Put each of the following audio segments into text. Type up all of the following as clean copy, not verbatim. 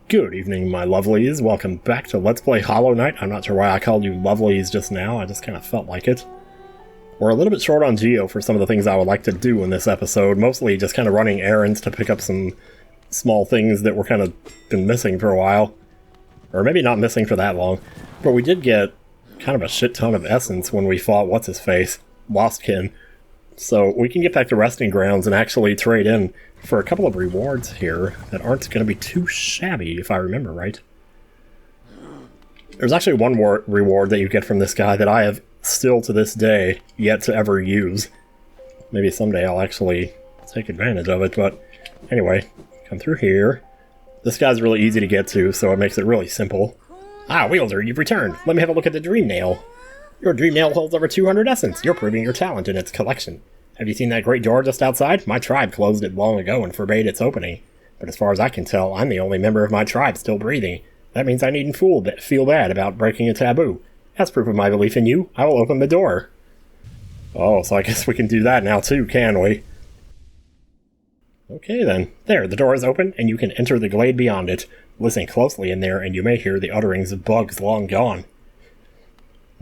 Good evening, my lovelies. Welcome back to Let's Play Hollow Knight. I'm not sure why I called you lovelies just now, I just kind of felt like it. We're a little bit short on Geo for some of the things I would like to do in this episode, mostly just kind of running errands to pick up some small things that were kind of been missing for a while. Or maybe not missing for that long, but we did get kind of a shit ton of essence when we fought What's-His-Face, Lostkin. So we can get back to Resting Grounds and actually trade in for a couple of rewards here that aren't going to be too shabby, if I remember right. There's actually one more reward that you get from this guy that I have still to this day yet to ever use. Maybe someday I'll actually take advantage of it, but anyway, come through here. This guy's really easy to get to, so it makes it really simple. Ah, Wielder, you've returned. Let me have a look at the Dream Nail. Your Dream Nail holds over 200 essence. You're proving your talent in its collection. Have you seen that great door just outside? My tribe closed it long ago and forbade its opening. But as far as I can tell, I'm the only member of my tribe still breathing. That means I needn't feel bad about breaking a taboo. As proof of my belief in you, I will open the door. Oh, so I guess we can do that now too, can we? Okay then. There, the door is open, and you can enter the glade beyond it. Listen closely in there, and you may hear the utterings of bugs long gone.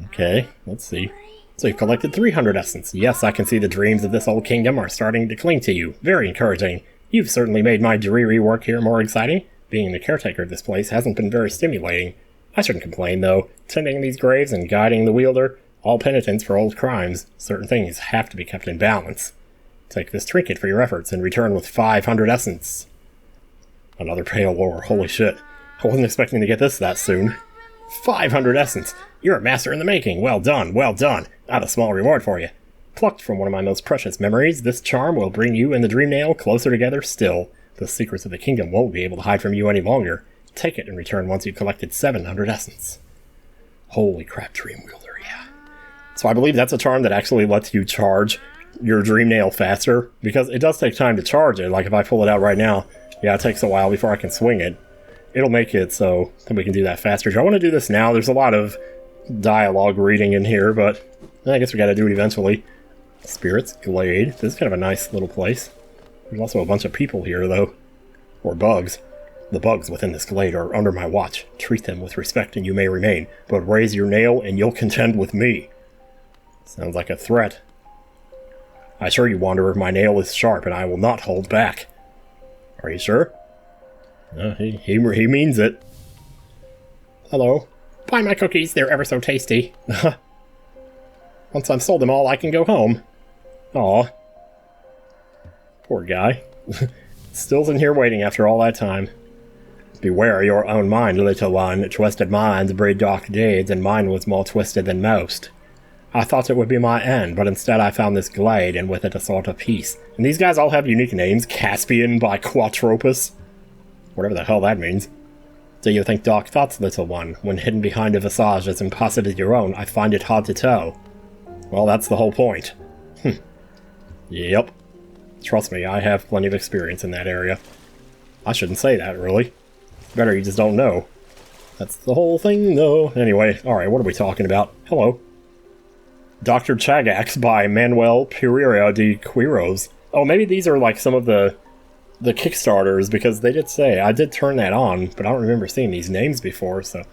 Okay, let's see. So you've collected 300 essence. Yes, I can see the dreams of this old kingdom are starting to cling to you. Very encouraging. You've certainly made my dreary work here more exciting. Being the caretaker of this place hasn't been very stimulating. I shouldn't complain, though. Tending these graves and guiding the wielder, all penitence for old crimes. Certain things have to be kept in balance. Take this trinket for your efforts and return with 500 essence. Another pale ore. Holy shit. I wasn't expecting to get this that soon. 500 essence! You're a master in the making! Well done, well done! I have a small reward for you. Plucked from one of my most precious memories, this charm will bring you and the Dream Nail closer together still. The secrets of the kingdom won't be able to hide from you any longer. Take it in return once you've collected 700 essence. Holy crap, Dream Wielder, yeah. So I believe that's a charm that actually lets you charge your Dream Nail faster, because it does take time to charge it. Like if I pull it out right now, yeah, it takes a while before I can swing it. It'll make it so that we can do that faster. Do I want to do this now? There's a lot of dialogue reading in here, but I guess we gotta do it eventually. Spirits, Glade. This is kind of a nice little place. There's also a bunch of people here, though. Or bugs. The bugs within this glade are under my watch. Treat them with respect and you may remain, but raise your nail and you'll contend with me. Sounds like a threat. I assure you, Wanderer, my nail is sharp and I will not hold back. Are you sure? He means it. Hello. Buy my cookies, they're ever so tasty. Once I've sold them all, I can go home. Aw. Poor guy. Still's in here waiting after all that time. Beware your own mind, little one. Twisted minds breed dark deeds, and mine was more twisted than most. I thought it would be my end, but instead I found this glade, and with it a sort of peace. And these guys all have unique names. Caspian by Quatropus. Whatever the hell that means. Do you think dark thoughts, little one? When hidden behind a visage as impassive as your own, I find it hard to tell. Well, that's the whole point. Yep. Trust me, I have plenty of experience in that area. I shouldn't say that, really. Better you just don't know. That's the whole thing, though. Anyway, alright, what are we talking about? Hello. Dr. Chagax by Manuel Pereira de Quiros. Oh, maybe these are like some of the Kickstarters, because they did say, I did turn that on, but I don't remember seeing these names before, so...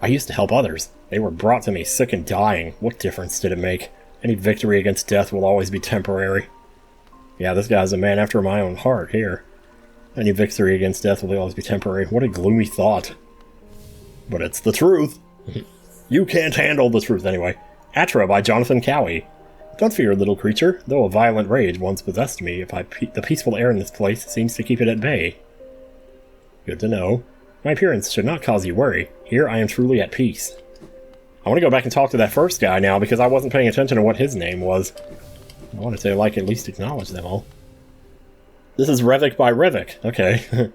I used to help others. They were brought to me sick and dying. What difference did it make? Any victory against death will always be temporary. Yeah, this guy's a man after my own heart here. Any victory against death will always be temporary. What a gloomy thought. But it's the truth. You can't handle the truth anyway. Atra by Jonathan Cowie. Don't fear, little creature. Though a violent rage once possessed me, the peaceful air in this place seems to keep it at bay. Good to know. My appearance should not cause you worry. Here I am truly at peace. I want to go back and talk to that first guy now, because I wasn't paying attention to what his name was. I wanted to, like, at least acknowledge them all. This is Revik by Revik. Okay.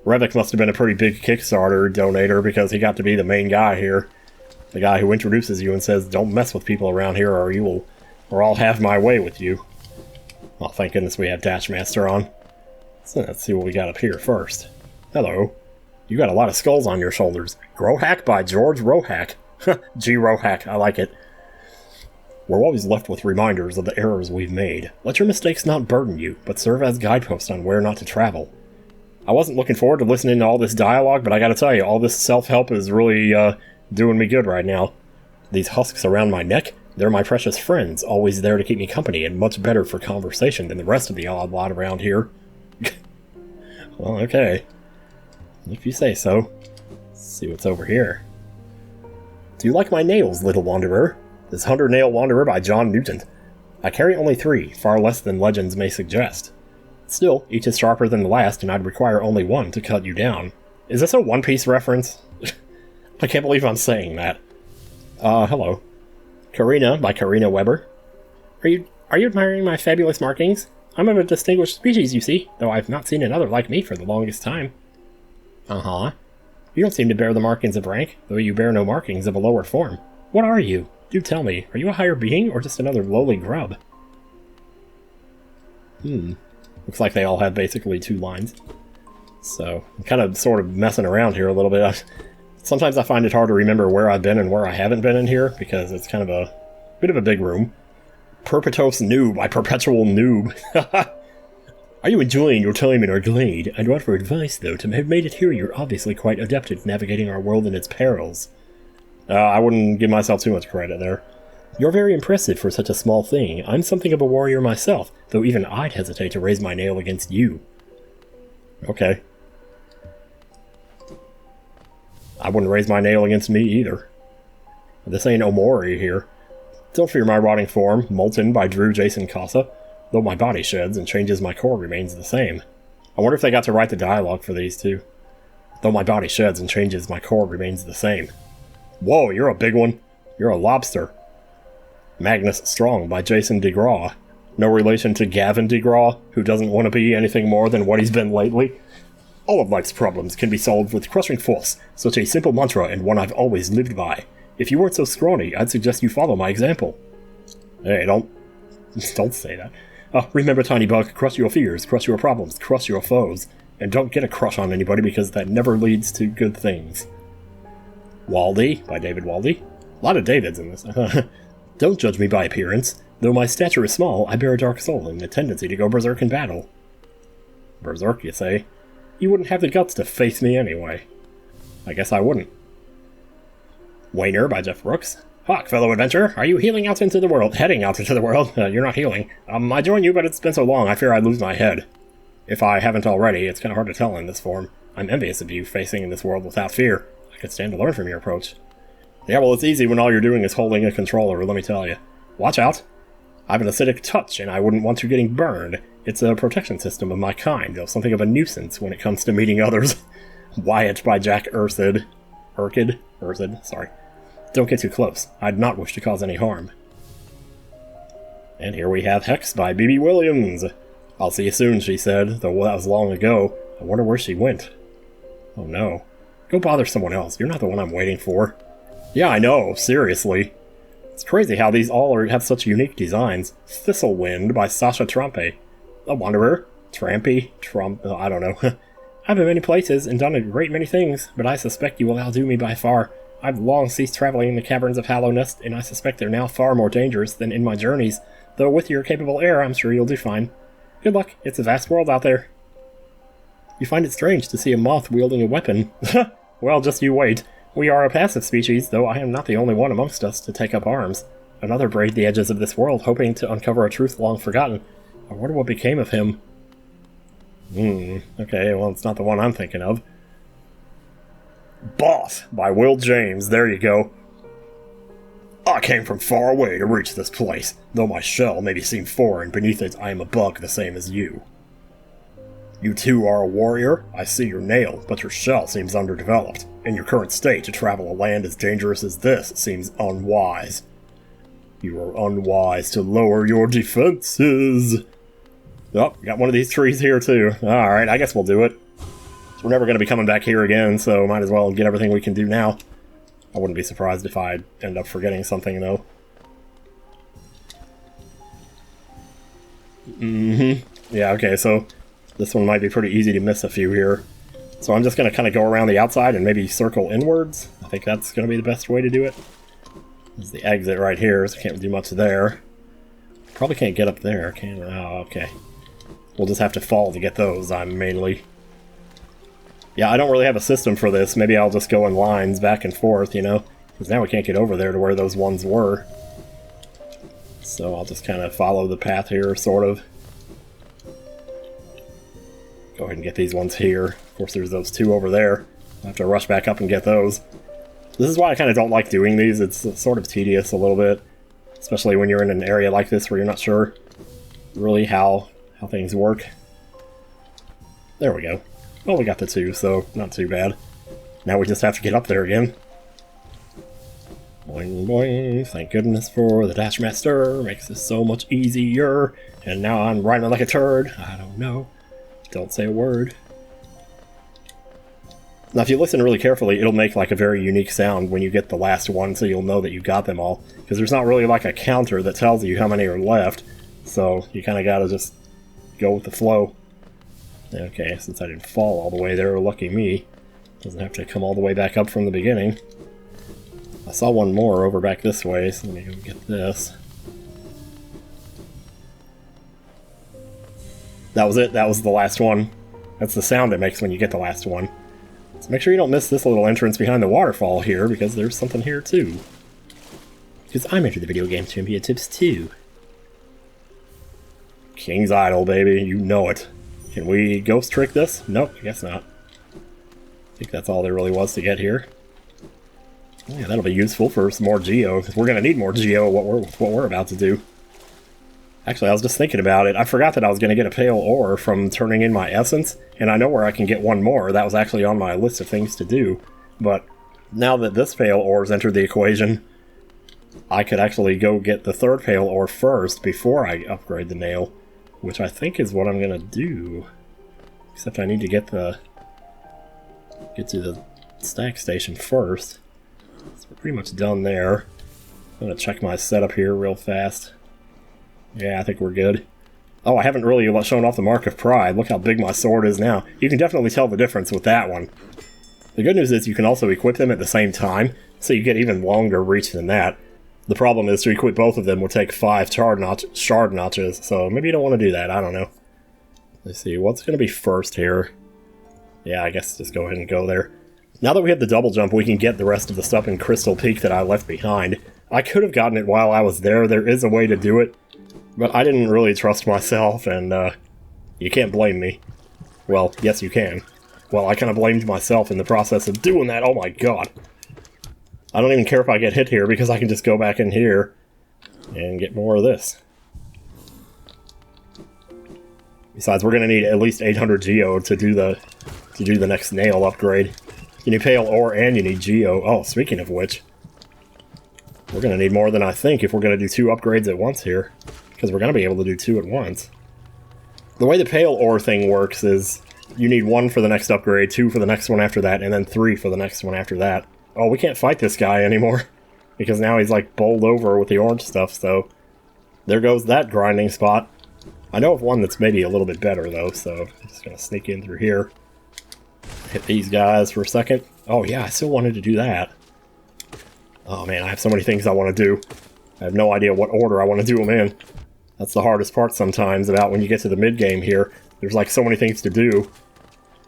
Revik must have been a pretty big Kickstarter donator, because he got to be the main guy here. The guy who introduces you and says, don't mess with people around here or I'll have my way with you. Oh, thank goodness we have Dashmaster on. So let's see what we got up here first. Hello. You got a lot of skulls on your shoulders. Grohack by George Rohack. G. Rohack, I like it. We're always left with reminders of the errors we've made. Let your mistakes not burden you, but serve as guideposts on where not to travel. I wasn't looking forward to listening to all this dialogue, but I gotta tell you, all this self-help is really doing me good right now. These husks around my neck, they're my precious friends, always there to keep me company and much better for conversation than the rest of the odd lot around here. Well, okay. If you say so. Let's see what's over here. Do you like my nails, little wanderer? This 100-Nail Wanderer by John Newton. I carry only 3, far less than legends may suggest. Still, each is sharper than the last, and I'd require only 1 to cut you down. Is this a One Piece reference? I can't believe I'm saying that. Hello. Karina by Karina Weber. Are you admiring my fabulous markings? I'm of a distinguished species, you see, though I've not seen another like me for the longest time. Uh-huh. You don't seem to bear the markings of rank, though you bear no markings of a lower form. What are you? Do tell me, are you a higher being, or just another lowly grub? Looks like they all have basically 2 lines. So, I'm kind of sort of messing around here a little bit. Sometimes I find it hard to remember where I've been and where I haven't been in here, because it's kind of a bit of a big room. Perpetuous Noob, by Perpetual Noob. Are you enjoying your time in our glade? I'd offer advice, though. To have made it here, you're obviously quite adept at navigating our world and its perils. I wouldn't give myself too much credit there. You're very impressive for such a small thing. I'm something of a warrior myself, though even I'd hesitate to raise my nail against you. Okay. I wouldn't raise my nail against me either. This ain't Omori here. Don't fear my rotting form, molten by Drew Jason Casa. Though my body sheds and changes, my core remains the same. I wonder if they got to write the dialogue for these two. Though my body sheds and changes, my core remains the same. Whoa, you're a big one. You're a lobster. Magnus Strong by Jason DeGraw. No relation to Gavin DeGraw, who doesn't want to be anything more than what he's been lately. All of life's problems can be solved with crushing force, such a simple mantra and one I've always lived by. If you weren't so scrawny, I'd suggest you follow my example. Hey, don't say that. Remember, Tiny Bug, crush your fears, crush your problems, crush your foes, and don't get a crush on anybody because that never leads to good things. Waldy, by David Waldy. A lot of Davids in this. Don't judge me by appearance. Though my stature is small, I bear a dark soul and a tendency to go berserk in battle. Berserk, you say? You wouldn't have the guts to face me anyway. I guess I wouldn't. Wainer, by Jeff Brooks. Hawk, fellow adventurer, are you heading out into the world? You're not healing. I join you, but it's been so long, I fear I'd lose my head. If I haven't already, it's kind of hard to tell in this form. I'm envious of you, facing in this world without fear. I could stand to learn from your approach. Yeah, well, it's easy when all you're doing is holding a controller, let me tell you. Watch out. I have an acidic touch, and I wouldn't want you getting burned. It's a protection system of my kind, though something of a nuisance when it comes to meeting others. Wyatt, by Jack Ursid, sorry. Don't get too close. I'd not wish to cause any harm. And here we have Hex by B.B. Williams. I'll see you soon, she said, though that was long ago. I wonder where she went. Oh no. Go bother someone else. You're not the one I'm waiting for. Yeah, I know. Seriously. It's crazy how these all have such unique designs. Thistlewind by Sasha Trampe. A wanderer. Trampy. I don't know. I've been many places and done a great many things, but I suspect you will outdo me by far. I've long ceased traveling in the caverns of Hallownest, and I suspect they're now far more dangerous than in my journeys, though with your capable air, I'm sure you'll do fine. Good luck. It's a vast world out there. You find it strange to see a moth wielding a weapon. Well, just you wait. We are a passive species, though I am not the only one amongst us to take up arms. Another braved the edges of this world, hoping to uncover a truth long forgotten. I wonder what became of him. Okay, well, it's not the one I'm thinking of. Boss, by Will James, there you go. I came from far away to reach this place, though my shell maybe seem foreign, beneath it I am a bug the same as you. You too are a warrior? I see your nail, but your shell seems underdeveloped. In your current state, to travel a land as dangerous as this seems unwise. You are unwise to lower your defenses. Oh, got one of these trees here too. Alright, I guess we'll do it. We're never going to be coming back here again, so might as well get everything we can do now. I wouldn't be surprised if I end up forgetting something, though. Yeah, okay, so this one might be pretty easy to miss a few here. So I'm just going to kind of go around the outside and maybe circle inwards. I think that's going to be the best way to do it. There's the exit right here, so can't do much there. Probably can't get up there, can I? Oh, okay. We'll just have to fall to get those, I'm mainly Yeah, I don't really have a system for this. Maybe I'll just go in lines back and forth, you know? Because now we can't get over there to where those ones were. So I'll just kind of follow the path here, sort of. Go ahead and get these ones here. Of course, there's those two over there. I'll have to rush back up and get those. This is why I kind of don't like doing these. It's sort of tedious a little bit. Especially when you're in an area like this where you're not sure really how things work. There we go. Well, we got the two, so not too bad. Now we just have to get up there again. Boing, boing. Thank goodness for the Dash Master. Makes this so much easier. And now I'm riding like a turd. I don't know. Don't say a word. Now, if you listen really carefully, it'll make like a very unique sound when you get the last one, so you'll know that you got them all. Because there's not really like a counter that tells you how many are left. So you kind of gotta just go with the flow. Okay, since I didn't fall all the way there, lucky me. Doesn't have to come all the way back up from the beginning. I saw one more over back this way, so let me go get this. That was it, that was the last one. That's the sound it makes when you get the last one. So make sure you don't miss this little entrance behind the waterfall here, because there's something here too. Because I'm into the video game championships too. King's Idol, baby, you know it. Can we ghost trick this? Nope, I guess not. I think that's all there really was to get here. Yeah, that'll be useful for some more Geo, because we're going to need more Geo with what we're about to do. Actually, I was just thinking about it. I forgot that I was going to get a pale ore from turning in my essence, and I know where I can get one more. That was actually on my list of things to do. But now that this pale ore's entered the equation, I could actually go get the third pale ore first before I upgrade the nail, which I think is what I'm going to do. Except I need to get to the stack station first. So we're pretty much done there. I'm going to check my setup here real fast. Yeah, I think we're good. Oh, I haven't really shown off the Mark of Pride. Look how big my sword is now. You can definitely tell the difference with that one. The good news is you can also equip them at the same time, so you get even longer reach than that. The problem is to equip both of them will take 5 shard notches, so maybe you don't want to do that, I don't know. Let's see, what's going to be first here? Yeah, I guess just go ahead and go there. Now that we have the double jump, we can get the rest of the stuff in Crystal Peak that I left behind. I could have gotten it while I was there, there is a way to do it. But I didn't really trust myself, and you can't blame me. Well, yes you can. Well, I kind of blamed myself in the process of doing that. Oh my god. I don't even care if I get hit here, because I can just go back in here and get more of this. Besides, we're going to need at least 800 Geo to do the next nail upgrade. You need pale ore and you need Geo. Oh, speaking of which, we're going to need more than I think if we're going to do 2 upgrades at once here. Because we're going to be able to do 2 at once. The way the pale ore thing works is you need 1 for the next upgrade, 2 for the next one after that, and then 3 for the next one after that. Oh, we can't fight this guy anymore. Because now he's like bowled over with the orange stuff, so there goes that grinding spot. I know of one that's maybe a little bit better though, so I'm just going to sneak in through here. Hit these guys for a second. Oh yeah, I still wanted to do that. Oh man, I have so many things I want to do. I have no idea what order I want to do them in. That's the hardest part sometimes about when you get to the mid-game here. There's like so many things to do,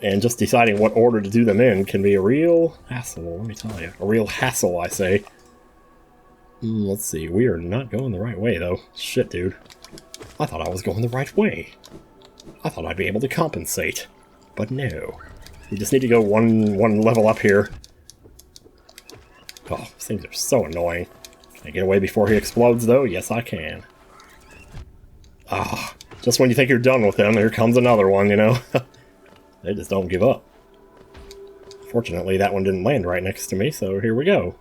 and just deciding what order to do them in can be a real hassle, let me tell you. A real hassle, I say. Let's see, we are not going the right way though. Shit, dude. I thought I was going the right way. I thought I'd be able to compensate. But no. We just need to go one level up here. Oh, these things are so annoying. Can I get away before he explodes though? Yes, I can. Ah, just when you think you're done with them, here comes another one, you know? They just don't give up. Fortunately, that one didn't land right next to me, so here we go.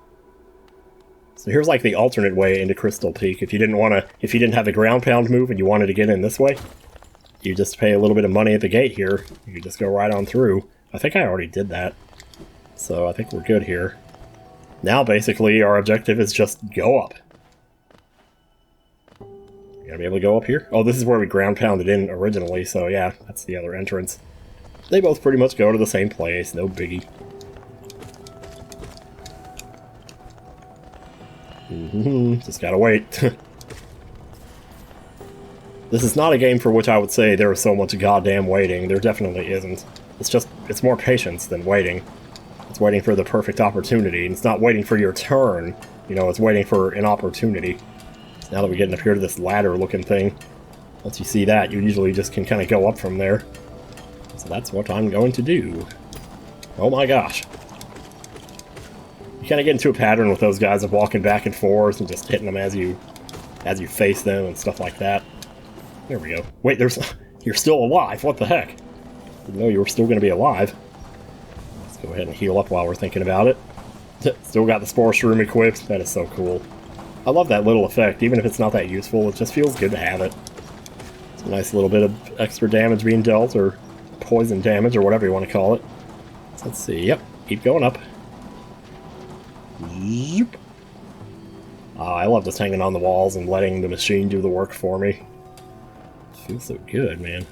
So here's like the alternate way into Crystal Peak. If you didn't have the ground pound move and you wanted to get in this way, you just pay a little bit of money at the gate here. You can just go right on through. I think I already did that. So I think we're good here. Now basically our objective is just go up. You gotta be able to go up here? Oh, this is where we ground pounded in originally, so yeah, that's the other entrance. They both pretty much go to the same place, no biggie. Just gotta wait. This is not a game for which I would say there is so much goddamn waiting. There definitely isn't. It's just it's more patience than waiting. It's waiting for the perfect opportunity, and it's not waiting for your turn. You know, it's waiting for an opportunity. So now that we're getting up here to this ladder-looking thing, once you see that, you usually just can kind of go up from there. So that's what I'm going to do. Oh my gosh. You kind of get into a pattern with those guys of walking back and forth and just hitting them as you face them and stuff like that. There we go. Wait, you're still alive. What the heck? Didn't know you were still going to be alive. Let's go ahead and heal up while we're thinking about it. Still got the Spore Shroom equipped. That is so cool. I love that little effect. Even if it's not that useful, it just feels good to have it. It's a nice little bit of extra damage being dealt, or poison damage, or whatever you want to call it. So let's see. Yep. Keep going up. Zoop. I love just hanging on the walls and letting the machine do the work for me. It feels so good, man.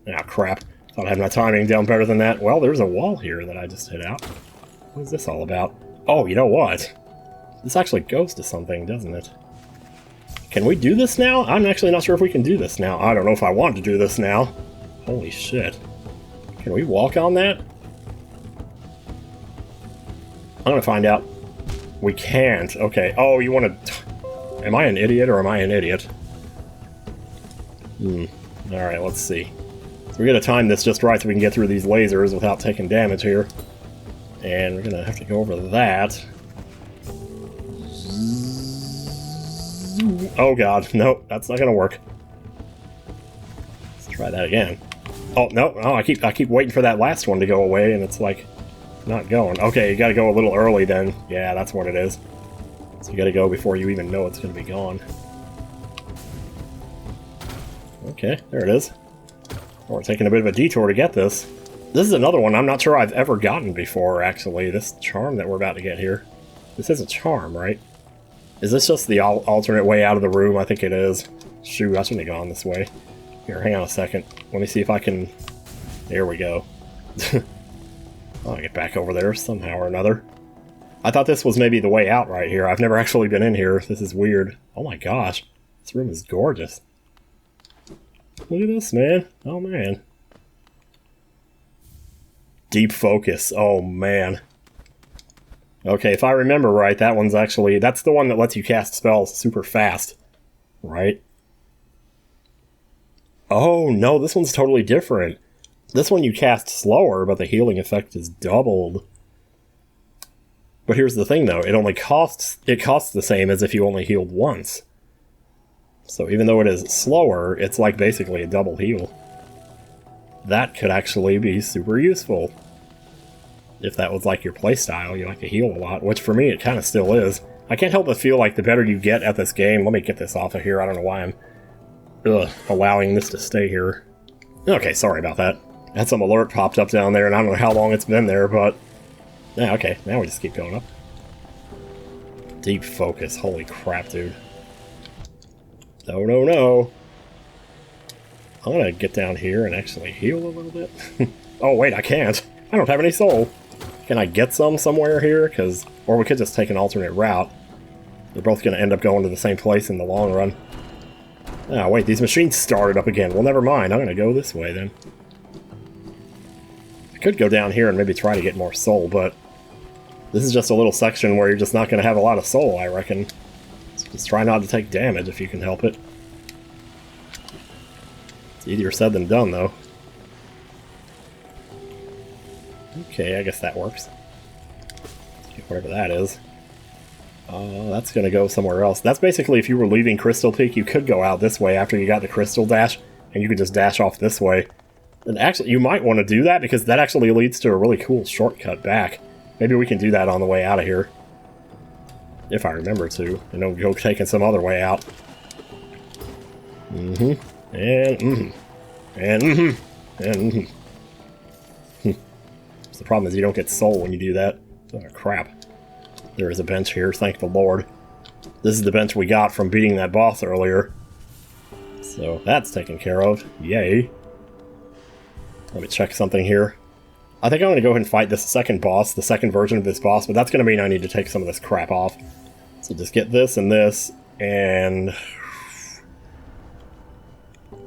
Ah, crap. Thought I had my timing down better than that. Well, there's a wall here that I just hit out. What is this all about? Oh, you know what? This actually goes to something, doesn't it? Can we do this now? I'm actually not sure if we can do this now. I don't know if I want to do this now. Holy shit. Can we walk on that? I'm gonna find out. We can't. Okay. Oh, you want to... Am I an idiot or am I an idiot? Alright, let's see. So we're gonna time this just right so we can get through these lasers without taking damage here. And we're gonna have to go over that. Oh god, nope, that's not gonna work. Let's try that again. Oh no, oh, I keep waiting for that last one to go away, and it's like not going. Okay, you gotta go a little early then. Yeah, that's what it is. So you gotta go before you even know it's gonna be gone. Okay, there it is. Oh, we're taking a bit of a detour to get this. This is another one I'm not sure I've ever gotten before, actually. This charm that we're about to get here. This is a charm, right? Is this just the alternate way out of the room? I think it is. Shoot, I shouldn't have gone this way. Here, hang on a second. Let me see if I can... There we go. I'll get back over there somehow or another. I thought this was maybe the way out right here. I've never actually been in here. This is weird. Oh my gosh. This room is gorgeous. Look at this, man. Oh, man. Deep focus. Oh, man. Okay, if I remember right, that one's actually... That's the one that lets you cast spells super fast. Right? Oh, no, this one's totally different. This one you cast slower, but the healing effect is doubled. But here's the thing, though. It only costs... It costs the same as if you only healed once. So even though it is slower, it's like basically a double heal. That could actually be super useful. If that was like your playstyle, you like to heal a lot, which for me it kind of still is. I can't help but feel like the better you get at this game... Let me get this off of here, I don't know why I'm allowing this to stay here. Okay, sorry about that. I had some alert popped up down there, and I don't know how long it's been there, but... Yeah, okay, now we just keep going up. Deep focus, holy crap, dude. No, no, no. I'm gonna get down here and actually heal a little bit. Oh, wait, I can't. I don't have any soul. Can I get some somewhere here? Or we could just take an alternate route. They're both gonna end up going to the same place in the long run. Ah, wait, these machines started up again. Well, never mind. I'm gonna go this way, then. I could go down here and maybe try to get more soul, but... This is just a little section where you're just not gonna have a lot of soul, I reckon. Just try not to take damage if you can help it. It's easier said than done, though. Okay, I guess that works. Whatever that is. That's gonna go somewhere else. That's basically if you were leaving Crystal Peak, you could go out this way after you got the Crystal Dash, and you could just dash off this way. And actually, you might want to do that, because that actually leads to a really cool shortcut back. Maybe we can do that on the way out of here. If I remember to. And don't go taking some other way out. And And And So the problem is you don't get soul when you do that. Oh, crap. There is a bench here, thank the Lord. This is the bench we got from beating that boss earlier. So that's taken care of. Yay. Let me check something here. I think I'm going to go ahead and fight this second boss, the second version of this boss, but that's going to mean I need to take some of this crap off. So just get this and this, and...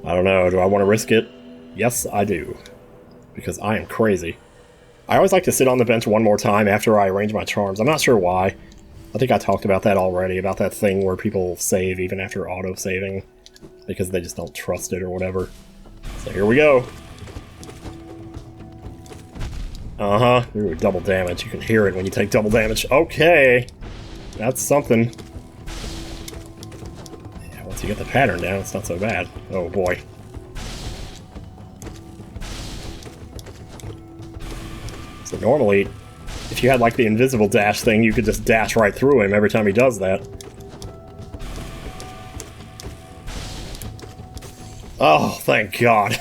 I don't know, do I want to risk it? Yes, I do. Because I am crazy. I always like to sit on the bench one more time after I arrange my charms. I'm not sure why. I think I talked about that already, about that thing where people save even after auto-saving. Because they just don't trust it or whatever. So here we go. Uh-huh. Ooh, double damage. You can hear it when you take double damage. Okay. That's something. Yeah, once you get the pattern down, it's not so bad. Oh boy. So normally, if you had like the invisible dash thing, you could just dash right through him every time he does that. Oh, thank God.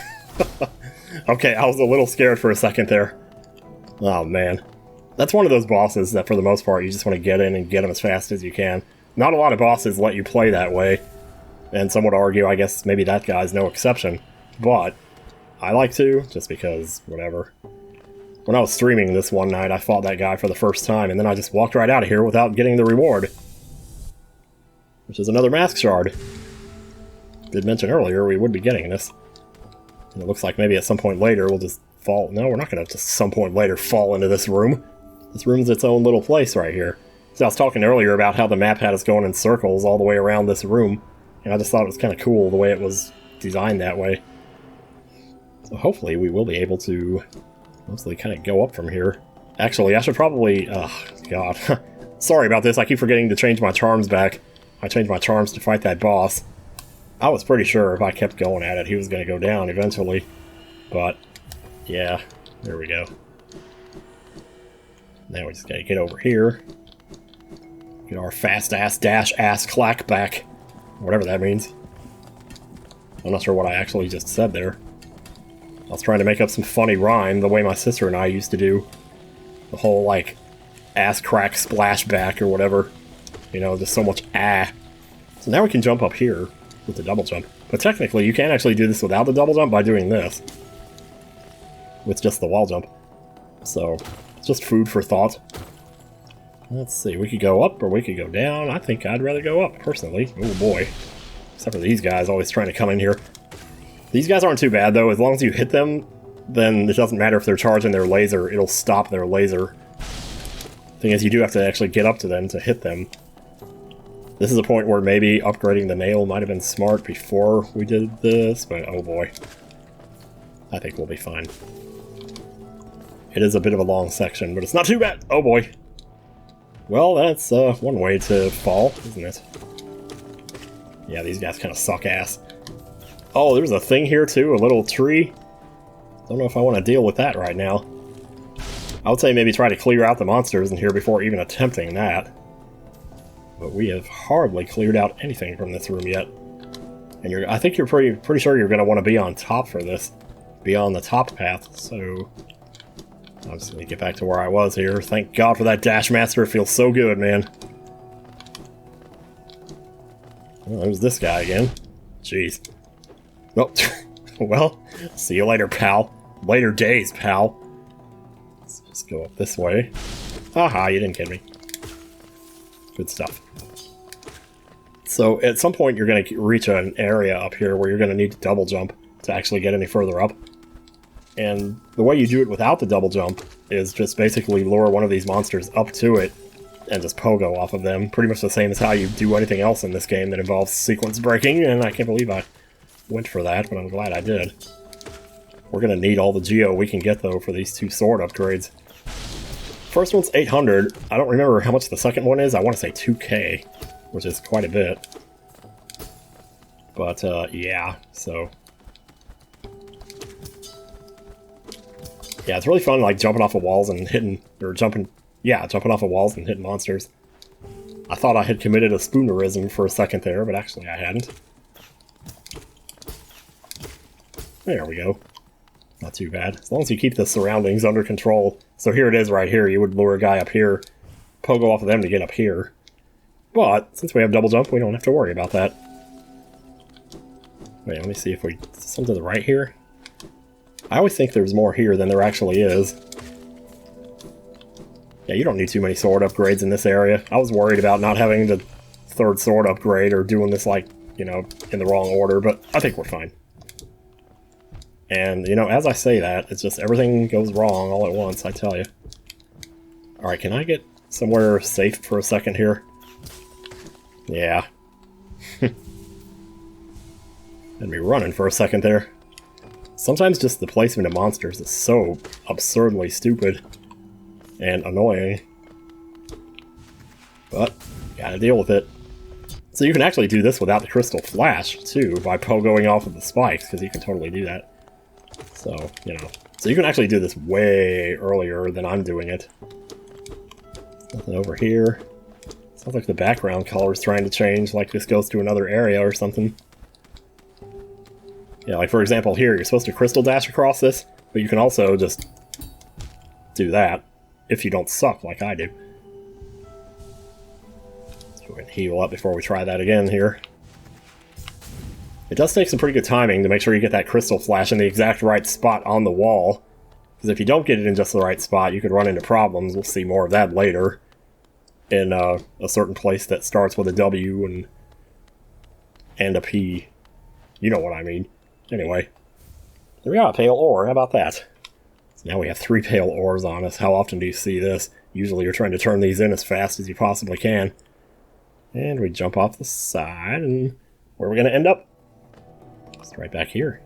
Okay, I was a little scared for a second there. Oh, man. That's one of those bosses that, for the most part, you just want to get in and get them as fast as you can. Not a lot of bosses let you play that way. And some would argue, I guess, maybe that guy's no exception. But I like to, just because, whatever. When I was streaming this one night, I fought that guy for the first time, and then I just walked right out of here without getting the reward. Which is another mask shard. Did mention earlier we would be getting this. And it looks like maybe at some point later we'll just fall. No, we're not going to just some point later fall into this room. This room's its own little place right here. So I was talking earlier about how the map had us going in circles all the way around this room. And I just thought it was kind of cool the way it was designed that way. So hopefully we will be able to mostly kind of go up from here. Actually, I should probably... oh, God. Sorry about this. I keep forgetting to change my charms back. I changed my charms to fight that boss. I was pretty sure if I kept going at it, he was going to go down eventually. But, yeah, there we go. Now we just got to get over here. Get our fast-ass, dash-ass clack back. Whatever that means. I'm not sure what I actually just said there. I was trying to make up some funny rhyme the way my sister and I used to do. The whole, like, ass crack splashback or whatever. You know, just so much ah. So now we can jump up here with the double jump. But technically, you can actually do this without the double jump by doing this. With just the wall jump. So, it's just food for thought. Let's see, we could go up or we could go down. I think I'd rather go up, personally. Oh boy. Except for these guys always trying to come in here. These guys aren't too bad, though. As long as you hit them, then it doesn't matter if they're charging their laser. It'll stop their laser. Thing is, you do have to actually get up to them to hit them. This is a point where maybe upgrading the nail might have been smart before we did this, but oh boy. I think we'll be fine. It is a bit of a long section, but it's not too bad! Oh boy. Well, that's one way to fall, isn't it? Yeah, these guys kind of suck ass. Oh, there's a thing here too, a little tree. Don't know if I want to deal with that right now. I would say maybe try to clear out the monsters in here before even attempting that. But we have hardly cleared out anything from this room yet. And I think you're pretty sure you're going to want to be on top for this. Be on the top path, so... I'm just going to get back to where I was here. Thank God for that Dash Master, it feels so good, man. Well, there's this guy again. Jeez. Well, well, see you later, pal. Later days, pal. Let's just go up this way. Haha, you didn't kid me. Good stuff. So, at some point you're going to reach an area up here where you're going to need to double jump to actually get any further up. And the way you do it without the double jump is just basically lure one of these monsters up to it and just pogo off of them. Pretty much the same as how you do anything else in this game that involves sequence breaking, and I can't believe I went for that, but I'm glad I did. We're going to need all the geo we can get, though, for these two sword upgrades. First one's 800. I don't remember how much the second one is. I want to say 2k, which is quite a bit. But, yeah, so... Yeah, it's really fun, like, jumping off of walls and hitting... Or jumping off of walls and hitting monsters. I thought I had committed a spoonerism for a second there, but actually I hadn't. There we go. Not too bad. As long as you keep the surroundings under control. So here it is right here. You would lure a guy up here, pogo off of them to get up here. But, since we have double jump, we don't have to worry about that. Wait, let me see if we... Some to the right here? I always think there's more here than there actually is. Yeah, you don't need too many sword upgrades in this area. I was worried about not having the third sword upgrade or doing this, like, you know, in the wrong order, but I think we're fine. And, you know, as I say that, it's just everything goes wrong all at once, I tell you. Alright, can I get somewhere safe for a second here? Yeah. Had me running for a second there. Sometimes just the placement of monsters is so absurdly stupid and annoying. But, gotta deal with it. So you can actually do this without the crystal flash, too, by pogoing off of the spikes, because you can totally do that. So, you know. So you can actually do this way earlier than I'm doing it. Nothing over here. Sounds like the background color is trying to change, like this goes to another area or something. Yeah, like for example here, you're supposed to crystal dash across this, but you can also just do that if you don't suck like I do. So we're going to heal up before we try that again here. It does take some pretty good timing to make sure you get that crystal flash in the exact right spot on the wall. Because if you don't get it in just the right spot, you could run into problems. We'll see more of that later. In a certain place that starts with a W and a P. You know what I mean. Anyway. There we are, pale ore. How about that? So now we have 3 pale ores on us. How often do you see this? Usually you're trying to turn these in as fast as you possibly can. And we jump off the side, and where are we going to end up? Just right back here.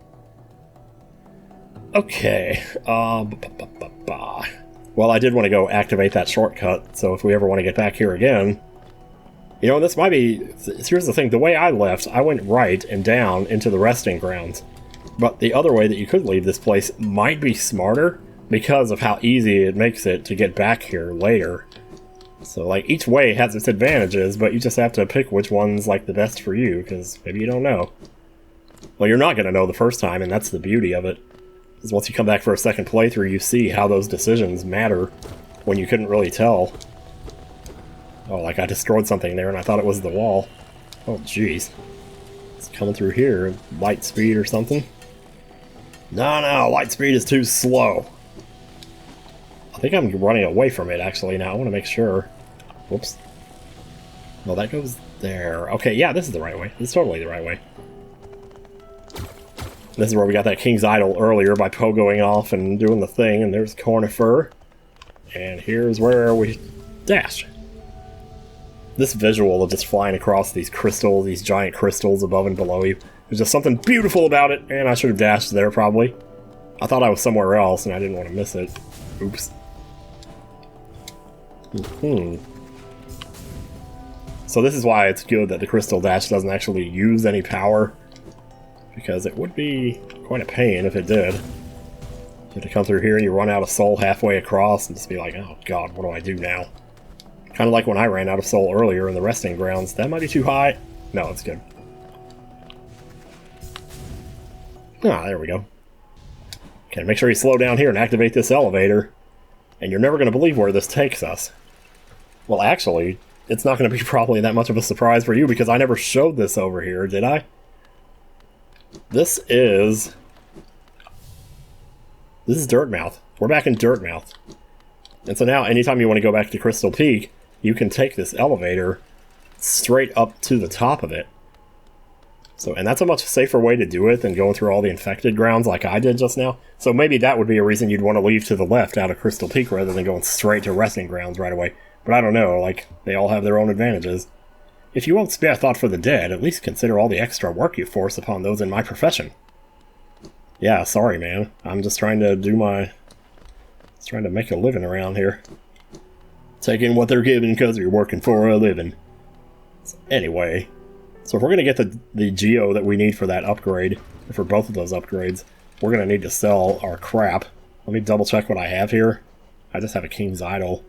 Okay. Well, I did want to go activate that shortcut, so if we ever want to get back here again... You know, this might be... Here's the thing, the way I left, I went right and down into the resting grounds. But the other way that you could leave this place might be smarter, because of how easy it makes it to get back here later. So, like, each way has its advantages, but you just have to pick which one's, like, the best for you, because maybe you don't know. Well, you're not going to know the first time, and that's the beauty of it. Because once you come back for a second playthrough, you see how those decisions matter when you couldn't really tell. Oh, like I destroyed something there and I thought it was the wall. Oh, jeez. It's coming through here. Light speed or something? No, light speed is too slow. I think I'm running away from it, actually, now. I want to make sure. Whoops. Well, that goes there. Okay, yeah, this is the right way. This is totally the right way. This is where we got that King's Idol earlier by pogoing off and doing the thing, and there's Cornifer. And here's where we dash. This visual of just flying across these crystals, these giant crystals above and below you, there's just something beautiful about it, and I should have dashed there probably. I thought I was somewhere else, and I didn't want to miss it. Oops. So this is why it's good that the crystal dash doesn't actually use any power. Because it would be quite a pain if it did. You have to come through here and you run out of soul halfway across and just be like, oh god, what do I do now? Kind of like when I ran out of soul earlier in the resting grounds. That might be too high. No, it's good. Ah, there we go. Okay, make sure you slow down here and activate this elevator. And you're never going to believe where this takes us. Well, actually, it's not going to be probably that much of a surprise for you because I never showed this over here, did I? This is Dirtmouth. We're back in Dirtmouth. And so now, anytime you want to go back to Crystal Peak, you can take this elevator straight up to the top of it. So, and that's a much safer way to do it than going through all the infected grounds like I did just now. So maybe that would be a reason you'd want to leave to the left out of Crystal Peak rather than going straight to resting grounds right away. But I don't know, like, they all have their own advantages. If you won't spare thought for the dead, at least consider all the extra work you force upon those in my profession. Yeah, sorry, man. I'm just trying to do my... Just trying to make a living around here. Taking what they're giving because you're working for a living. So anyway, so if we're going to get the geo that we need for that upgrade, or for both of those upgrades, we're going to need to sell our crap. Let me double check what I have here. I just have a King's Idol.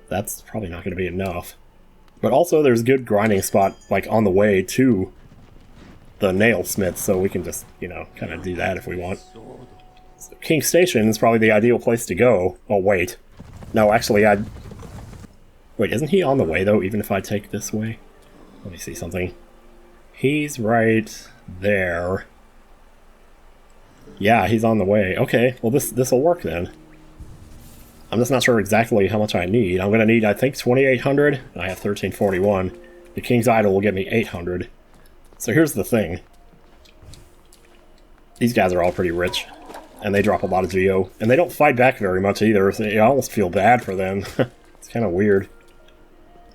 That's probably not going to be enough. But also there's a good grinding spot, like, on the way to the nail smith, so we can just, you know, kind of do that if we want. So King Station is probably the ideal place to go. Oh, wait. No, actually, Wait, isn't he on the way, though, even if I take this way? Let me see something. He's right there. Yeah, he's on the way. Okay, well, this'll work, then. I'm just not sure exactly how much I need. I'm going to need, I think, 2,800, and I have 1,341. The King's Idol will get me 800. So here's the thing. These guys are all pretty rich, and they drop a lot of geo, and they don't fight back very much either, so I almost feel bad for them. It's kind of weird.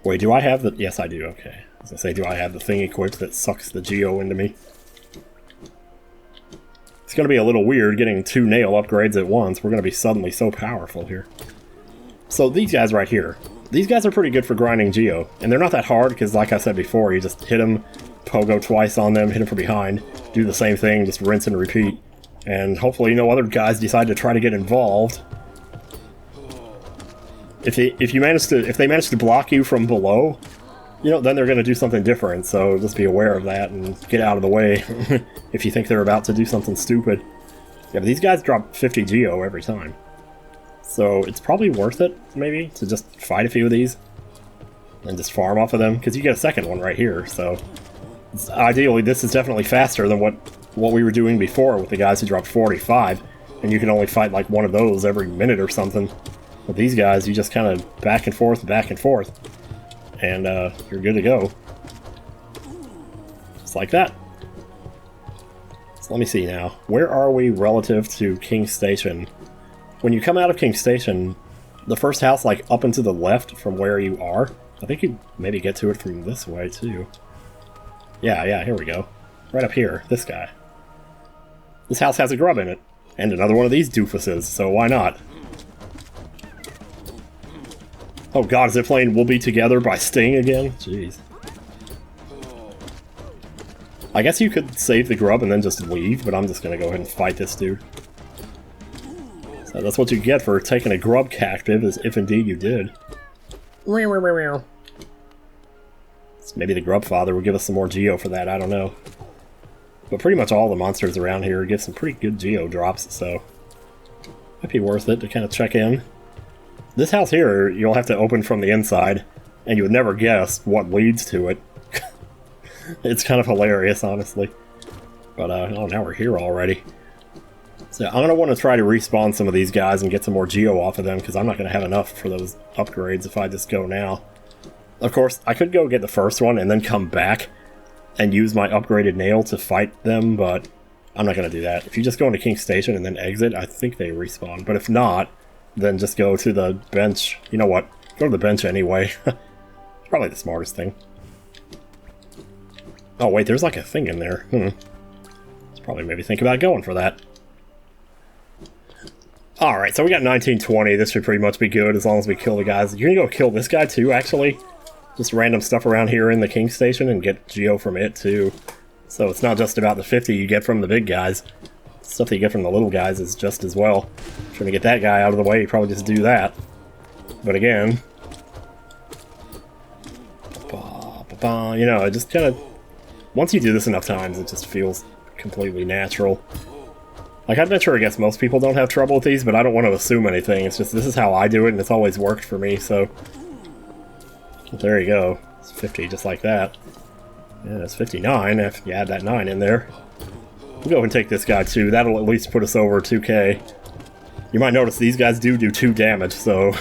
Wait, do I have the... Yes, I do, okay. I was gonna say, do I have the thing equipped that sucks the geo into me? It's gonna be a little weird getting 2 nail upgrades at once. We're gonna be suddenly so powerful here. So these guys right here, these guys are pretty good for grinding geo, and they're not that hard because, like I said before, you just hit them, pogo twice on them, hit them from behind, do the same thing, just rinse and repeat, and hopefully no other guys decide to try to get involved. If they manage to block you from below, you know, then they're going to do something different, so just be aware of that and get out of the way if you think they're about to do something stupid. Yeah, but these guys drop 50 geo every time. So it's probably worth it, maybe, to just fight a few of these and just farm off of them, because you get a second one right here, so ideally this is definitely faster than what we were doing before with the guys who dropped 45, and you can only fight like one of those every minute or something. With these guys, you just kind of back and forth, and you're good to go. Just like that. So let me see now. Where are we relative to King Station? When you come out of King Station, the first house, like, up and to the left from where you are, I think you maybe get to it from this way, too. Yeah, here we go. Right up here, this guy. This house has a grub in it, and another one of these doofuses, so why not? Oh god, is it playing We'll Be Together by Sting again? Jeez. I guess you could save the grub and then just leave, but I'm just gonna go ahead and fight this dude. So that's what you get for taking a grub captive, is if indeed you did. So maybe the grub father will give us some more geo for that, I don't know. But pretty much all the monsters around here give some pretty good geo drops, so might be worth it to kind of check in. This house here, you'll have to open from the inside, and you would never guess what leads to it. It's kind of hilarious, honestly. But, oh, now we're here already. So I'm going to want to try to respawn some of these guys and get some more geo off of them, because I'm not going to have enough for those upgrades if I just go now. Of course, I could go get the first one and then come back and use my upgraded nail to fight them, but I'm not going to do that. If you just go into King Station and then exit, I think they respawn. But if not, then just go to the bench. You know what? Go to the bench anyway. It's probably the smartest thing. Oh wait, there's like a thing in there. Let's probably maybe think about going for that. Alright, so we got 1920. This should pretty much be good as long as we kill the guys. You can go kill this guy too, actually. Just random stuff around here in the King Station and get geo from it too. So it's not just about the 50 you get from the big guys. Stuff that you get from the little guys is just as well. Trying to get that guy out of the way, you probably just do that. But again, you know, it just kind of, once you do this enough times, it just feels completely natural. Like, I'd venture, I guess most people don't have trouble with these, but I don't want to assume anything. It's just, this is how I do it, and it's always worked for me, so. Well, there you go. It's 50, just like that. Yeah, it's 59 if you add that 9 in there. We'll go and take this guy too. That'll at least put us over 2k. You might notice these guys do 2 damage, so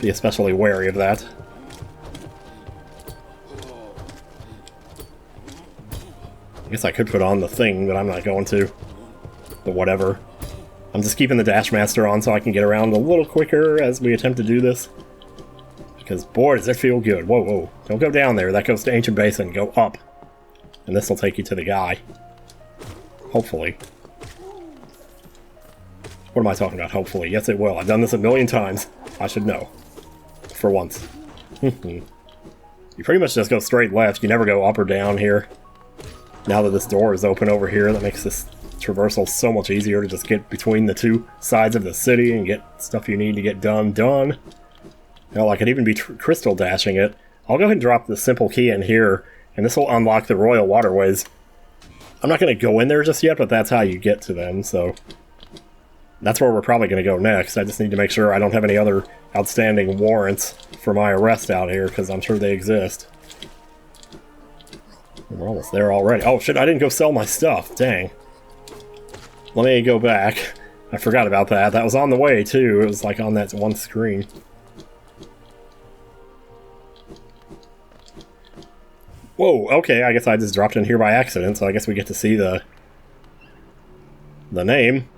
be especially wary of that. I guess I could put on the thing, but I'm not going to. But whatever. I'm just keeping the Dash Master on so I can get around a little quicker as we attempt to do this. Because boy, does it feel good. Whoa, whoa. Don't go down there. That goes to Ancient Basin. Go up. And this will take you to the guy. Hopefully. What am I talking about? Hopefully. Yes, it will. I've done this a million times. I should know. For once. You pretty much just go straight left. You never go up or down here. Now that this door is open over here, that makes this traversal so much easier to just get between the 2 sides of the city and get stuff you need to get done. Hell, I could even be crystal dashing it. I'll go ahead and drop the simple key in here, and this will unlock the Royal Waterways. I'm not going to go in there just yet, but that's how you get to them, so that's where we're probably going to go next. I just need to make sure I don't have any other outstanding warrants for my arrest out here, because I'm sure they exist. We're almost there already. Oh shit, I didn't go sell my stuff. Dang. Let me go back. I forgot about that. That was on the way, too. It was like on that one screen. Whoa, okay, I guess I just dropped in here by accident, so I guess we get to see the The name?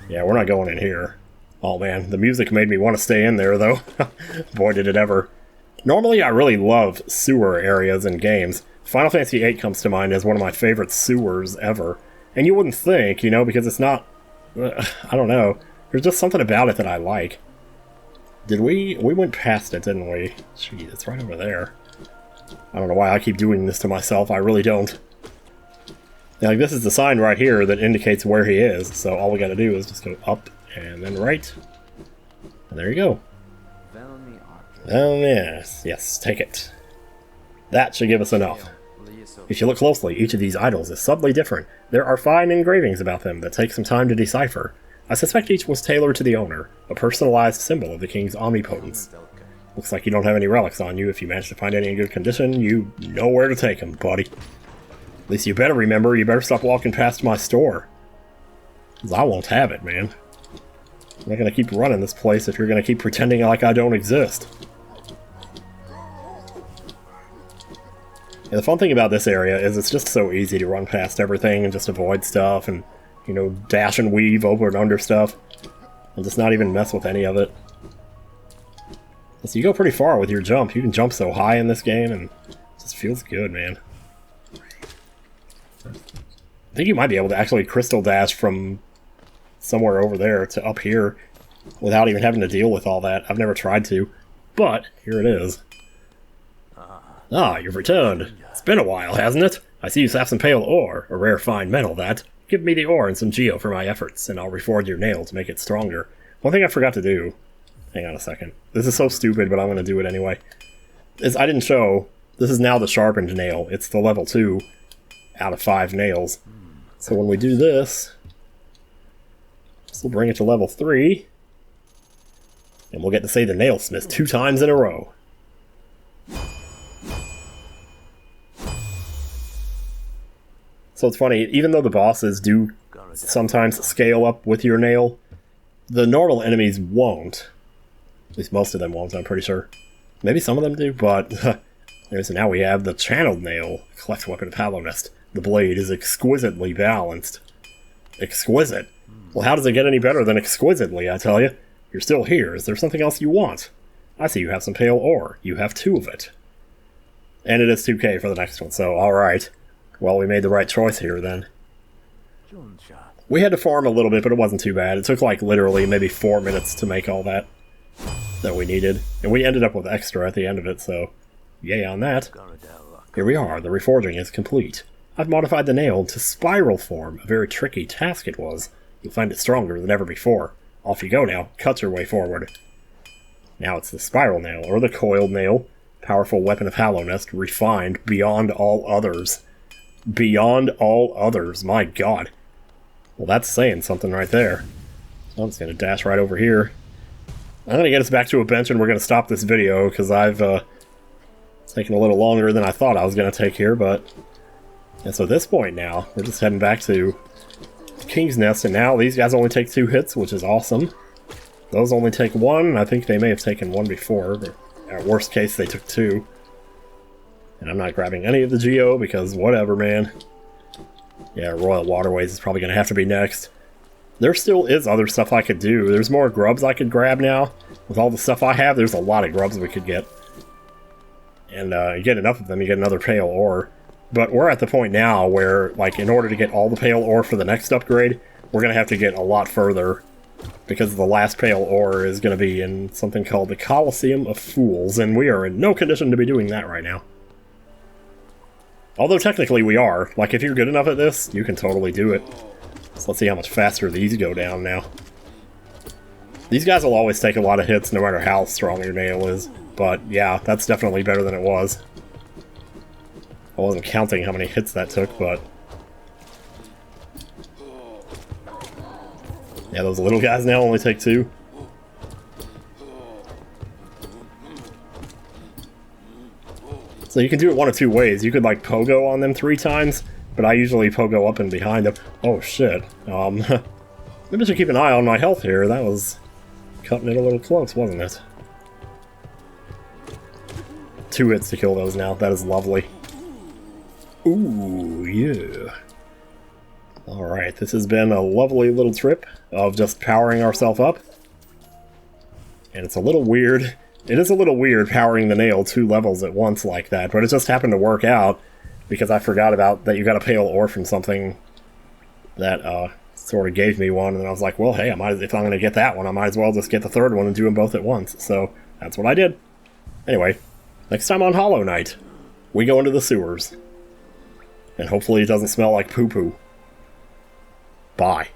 Yeah, we're not going in here. Oh man, the music made me want to stay in there though. Boy, did it ever. Normally, I really love sewer areas in games. Final Fantasy VIII comes to mind as one of my favorite sewers ever. And you wouldn't think, you know, because it's not... I don't know. There's just something about it that I like. Did we... We went past it, didn't we? Jeez, it's right over there. I don't know why I keep doing this to myself. I really don't. Now, like, this is the sign right here that indicates where he is. So all we gotta do is just go up and then right. And there you go. Oh, yes. Yes, take it. That should give us enough. If you look closely, each of these idols is subtly different. There are fine engravings about them that take some time to decipher. I suspect each was tailored to the owner, a personalized symbol of the king's omnipotence. Looks like you don't have any relics on you. If you manage to find any in good condition, you know where to take them, buddy. At least you better remember, you better stop walking past my store. 'Cause I won't have it, man. I'm not gonna keep running this place if you're gonna keep pretending like I don't exist. And the fun thing about this area is it's just so easy to run past everything and just avoid stuff and, you know, dash and weave over and under stuff. And just not even mess with any of it. So you go pretty far with your jump. You can jump so high in this game and it just feels good, man. I think you might be able to actually crystal dash from somewhere over there to up here without even having to deal with all that. I've never tried to, but here it is. Ah, you've returned. It's been a while, hasn't it? I see you have some pale ore, a rare fine metal that. Give me the ore and some geo for my efforts, and I'll reforge your nail to make it stronger. One thing I forgot to do... Hang on a second. This is so stupid, but I'm going to do it anyway. Is I didn't show... This is now the sharpened nail. It's the level 2 out of 5 nails. So when we do this... This will bring it to level 3. And we'll get to say the nailsmith 2 times in a row. So it's funny, even though the bosses do sometimes scale up with your nail, the normal enemies won't. At least most of them won't, I'm pretty sure. Maybe some of them do, but... So now we have the channeled nail, cleft weapon of Hallownest. The blade is exquisitely balanced. Exquisite? Well, how does it get any better than exquisitely, I tell you? You're still here. Is there something else you want? I see you have some pale ore. You have 2 of it. And it is 2k for the next one, so alright. Well, we made the right choice here, then. We had to farm a little bit, but it wasn't too bad. It took, like, literally maybe 4 minutes to make all that we needed. And we ended up with extra at the end of it, so yay on that. Here we are. The reforging is complete. I've modified the nail to spiral form. A very tricky task it was. You'll find it stronger than ever before. Off you go now. Cut your way forward. Now it's the spiral nail, or the coiled nail. Powerful weapon of Hallownest, refined beyond all others. Beyond all others, my god. Well, that's saying something right there. So I'm just going to dash right over here. I'm going to get us back to a bench and we're going to stop this video because I've taken a little longer than I thought I was going to take here, but... And so at this point now, we're just heading back to King's Nest, and now these guys only take 2 hits, which is awesome. Those only take 1, I think they may have taken 1 before, but at worst case they took 2. And I'm not grabbing any of the geo because whatever, man. Yeah, Royal Waterways is probably going to have to be next. There still is other stuff I could do. There's more grubs I could grab now. With all the stuff I have, there's a lot of grubs we could get. And you get enough of them, you get another pale ore. But we're at the point now where, like, in order to get all the pale ore for the next upgrade, we're going to have to get a lot further. Because the last pale ore is going to be in something called the Colosseum of Fools, and we are in no condition to be doing that right now. Although technically we are. Like, if you're good enough at this, you can totally do it. So let's see how much faster these go down now. These guys will always take a lot of hits no matter how strong your nail is. But yeah, that's definitely better than it was. I wasn't counting how many hits that took, but... Yeah, those little guys now only take 2. So you can do it one of 2 ways. You could, like, pogo on them 3 times, but I usually pogo up and behind them. Oh, shit. Maybe I should keep an eye on my health here. That was cutting it a little close, wasn't it? 2 hits to kill those now. That is lovely. Ooh, yeah. Alright, this has been a lovely little trip of just powering ourselves up. And it's a little weird. It is a little weird powering the nail 2 levels at once like that, but it just happened to work out because I forgot about that you got a pale ore from something that sort of gave me one, and I was like, well, hey, if I'm going to get that one, I might as well just get the 3rd one and do them both at once. So that's what I did. Anyway, next time on Hollow Knight, we go into the sewers. And hopefully it doesn't smell like poo-poo. Bye.